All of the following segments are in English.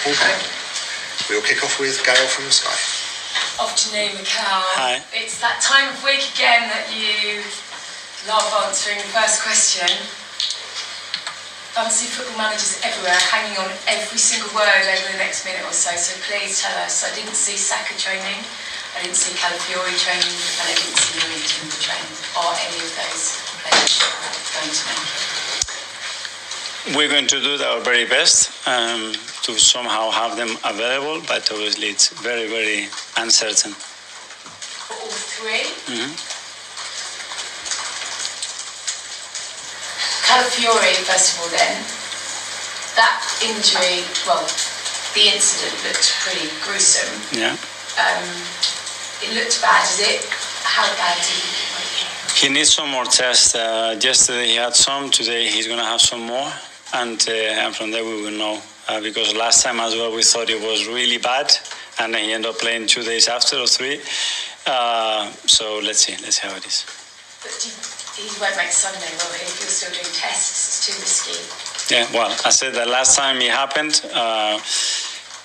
Okay. We'll kick off with Gail from Sky. Afternoon, Mikel. Hi. It's that time of week again that you love answering the first question. Fantasy football managers everywhere hanging on every single word over the next minute or so, so please tell us. I didn't see Saka training, I didn't see Calafiori training, and I didn't see Louis Timber training. Are any of those players going to make it? We're going to do our very best to somehow have them available, but obviously it's very, very uncertain. For all three? Mm-hmm. Calafiori, first of all then, that injury, well, the incident looked pretty gruesome. Yeah. It looked bad, is it? How bad do you think it might be? He needs some more tests. Yesterday he had some, today he's going to have some more, and from there we will know. Because last time as well we thought it was really bad, and then he ended up playing 2 days after or 3. So let's see how it is. But he won't make Sunday, will he? If you're still doing tests, it's too risky. Yeah, well, I said that last time it happened,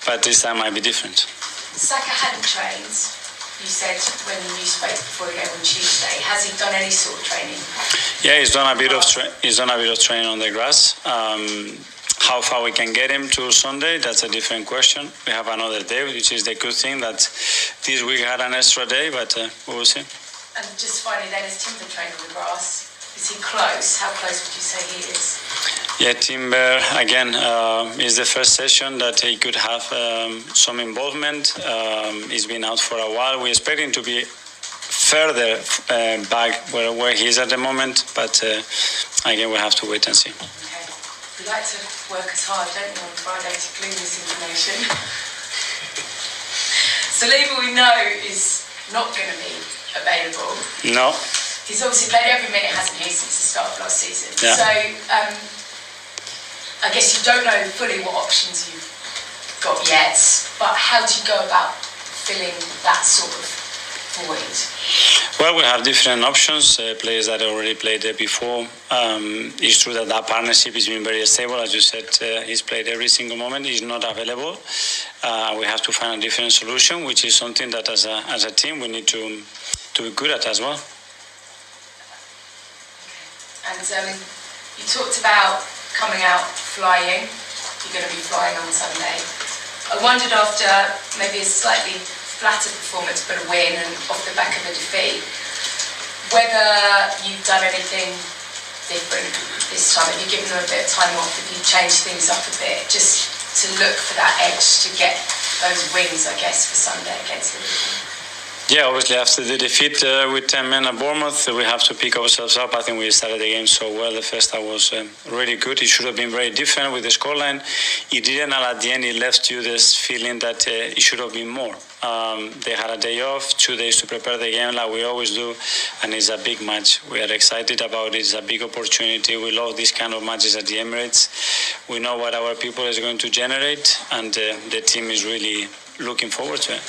but this time might be different. Saka hadn't trained, you said when you spoke before the game on Tuesday. Has he done any sort of training? Yeah, he's done a bit of training on the grass. How far we can get him to Sunday, that's a different question. We have another day, which is the good thing that this week had an extra day, but we will see. And just finally then, is Timber training on the grass? Is he close? How close would you say he is? Yeah, Timber, again, is the first session that he could have some involvement. He's been out for a while. We expect him to be further back where he is at the moment, but again, we have to wait and see. Okay. We like to work as hard, don't we, on Friday to glean this information. Saliba, we know, is not going to be available. No. He's obviously played every minute, hasn't he, since the start of last season. Yeah. So, I guess you don't know fully what options you've got yet, but how do you go about filling that sort of void? Well, we have different options, players that already played there before. It's true that partnership has been very stable. As you said, he's played every single moment. He's not available. We have to find a different solution, which is something that as a team we need to be good at as well. Okay. And you talked about coming out flying. You're going to be flying on Sunday. I wondered, after maybe a slightly flatter performance but a win and off the back of a defeat, whether you've done anything different this time. Have you given them a bit of time off? Have you changed things up a bit just to look for that edge to get those wins, I guess, for Sunday against Liverpool? Yeah, obviously after the defeat with 10 men at Bournemouth, we have to pick ourselves up. I think we started the game so well. The first half was really good. It should have been very different with the scoreline. It didn't, and at the end it left you this feeling that it should have been more. They had a day off, 2 days to prepare the game like we always do, and it's a big match. We are excited about it. It's a big opportunity. We love these kind of matches at the Emirates. We know what our people is going to generate, and the team is really looking forward to it.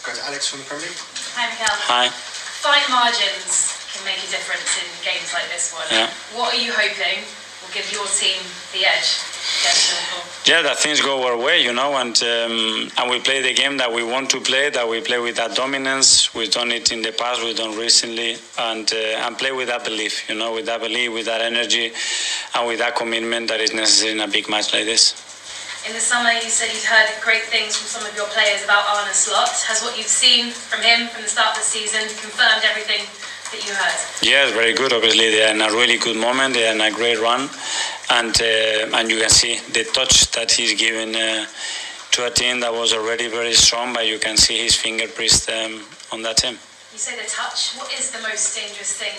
Go to Alex from the Premier League. Hi, Mikel. Hi. Fine margins can make a difference in games like this one. Yeah. What are you hoping will give your team the edge against Liverpool? Yeah, that things go our way, and we play the game that we want to play, that we play with that dominance. We've done it in the past, we've done recently, and play with that belief, with that energy, and with that commitment that is necessary in a big match like this. In the summer, you said you'd heard great things from some of your players about Arne Slot. Has what you've seen from him from the start of the season confirmed everything that you heard? Yes, very good. Obviously, they're in a really good moment. They're in a great run. And you can see the touch that he's given to a team that was already very strong, but you can see his fingerprints on that team. You say the touch. What is the most dangerous thing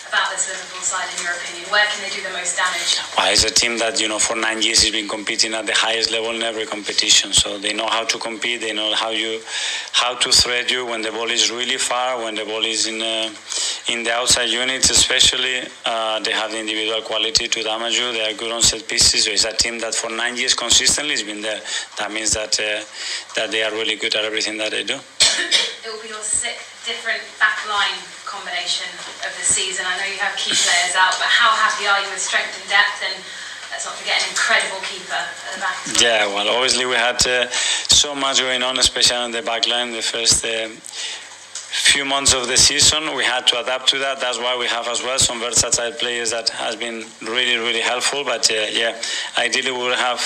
about this Liverpool side, in your opinion? Where can they do the most damage? Well, it's a team that, for 9 years has been competing at the highest level in every competition. So they know how to compete. They know how to thread you when the ball is really far, when the ball is in the outside units especially. They have the individual quality to damage you. They are good on set pieces. So it's a team that for 9 years consistently has been there. That means that they are really good at everything that they do. It will be your sixth different back-line combination of the season. I know you have key players out, but how happy are you with strength and depth? And let's not forget an incredible keeper at the back. Yeah, well, obviously we had so much going on, especially on the back line the first few months of the season. We had to adapt to that. That's why we have as well some versatile players that has been really, really helpful. But ideally we will have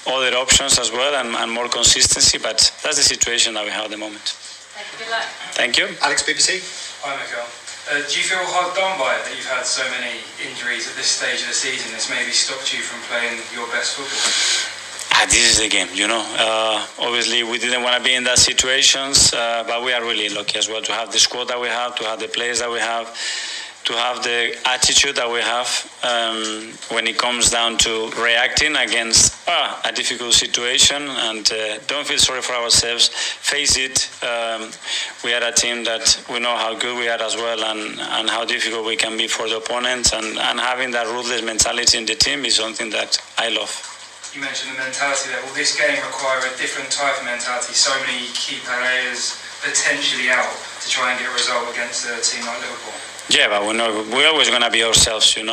other options as well and more consistency. But that's the situation that we have at the moment. Thank you. Good luck. Thank you. Alex, BBC. Hi, Mikel. Do you feel hard done by it that you've had so many injuries at this stage of the season? It's maybe stopped you from playing your best football? This is the game, Obviously, we didn't want to be in that situations, but we are really lucky as well to have the squad that we have, to have the players that we have, to have the attitude that we have when it comes down to reacting against a difficult situation. And don't feel sorry for ourselves. Face it. We are a team that we know how good we are as well, and how difficult we can be for the opponents. And having that ruthless mentality in the team is something that I love. You mentioned the mentality there. Will this game require a different type of mentality? So many key players potentially out to try and get a result against a team like Liverpool. Yeah, but we know we're always going to be ourselves, in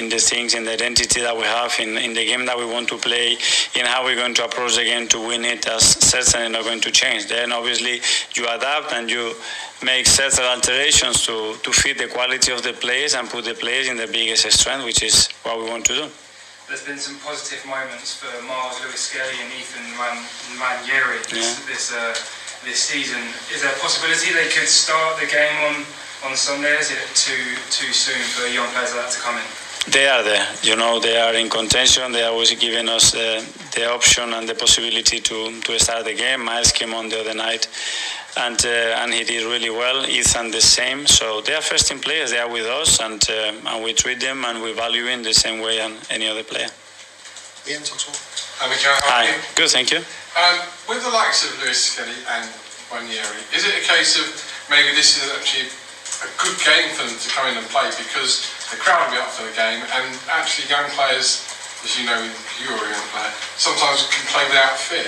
the things, in the identity that we have, in the game that we want to play, in how we're going to approach the game to win it. That's certainly not going to change. Then obviously you adapt and you make certain alterations to fit the quality of the players and put the players in the biggest strength, which is what we want to do. There's been some positive moments for Miles Lewis-Skelly and Ethan Ranieri this season. Is there a possibility they could start the game on Sunday? Is it too soon for young players like that to come in? They are there. They are in contention. They are always giving us the option and the possibility to start the game. Miles came on the other night and he did really well. Ethan the same. So they are first team players. They are with us and we treat them and we value in the same way as any other player. Ian, talk to Mikel, how are you? Good, thank you. With the likes of Lewis-Skelly and Ranieri, is it a case of maybe this is actually a good game for them to come in and play because the crowd will be up for the game, and actually young players, as you know, you're a young player, sometimes can play without fear?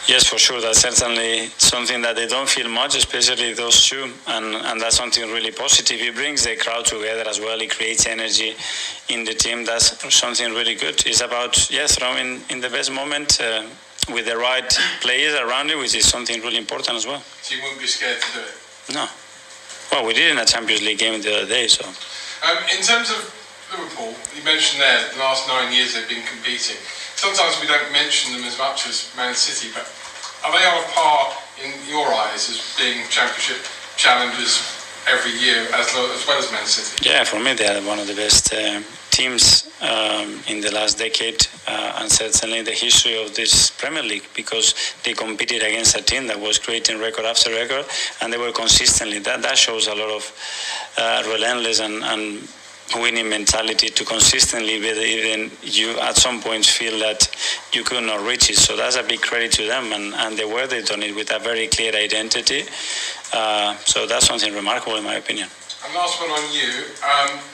Yes, for sure. That's certainly something that they don't feel much, especially those two, and that's something really positive. It brings the crowd together as well. It creates energy in the team. That's something really good. It's about throwing in the best moment with the right players around you, which is something really important as well. So you wouldn't be scared to do it? No. Well, we did in a Champions League game the other day, so. In terms of Liverpool, you mentioned there the last 9 years they've been competing. Sometimes we don't mention them as much as Man City, but are they on a par in your eyes as being Championship challengers every year as well as Man City? Yeah, for me they are one of the best teams in the last decade and certainly in the history of this Premier League, because they competed against a team that was creating record after record and they were consistently. That shows a lot of relentless and winning mentality to consistently be even you at some point feel that you could not reach it. So that's a big credit to them and the way they've done it with a very clear identity. So that's something remarkable in my opinion. And last one on you,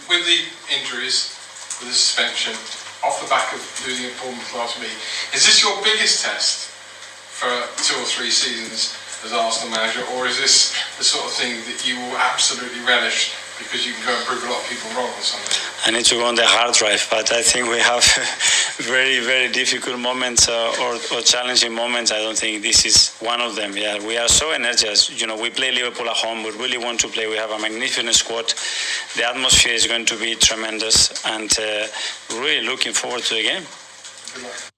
with the injuries, with the suspension, off the back of losing at Bournemouth last week, is this your biggest test for 2 or 3 seasons as Arsenal manager, or is this the sort of thing that you will absolutely relish because you can go and prove a lot of people wrong or something? I need to go on the hard drive, but I think we have very, very difficult moments or challenging moments. I don't think this is one of them. Yeah, we are so energized. We play Liverpool at home. We really want to play. We have a magnificent squad. The atmosphere is going to be tremendous, and really looking forward to the game. Good luck.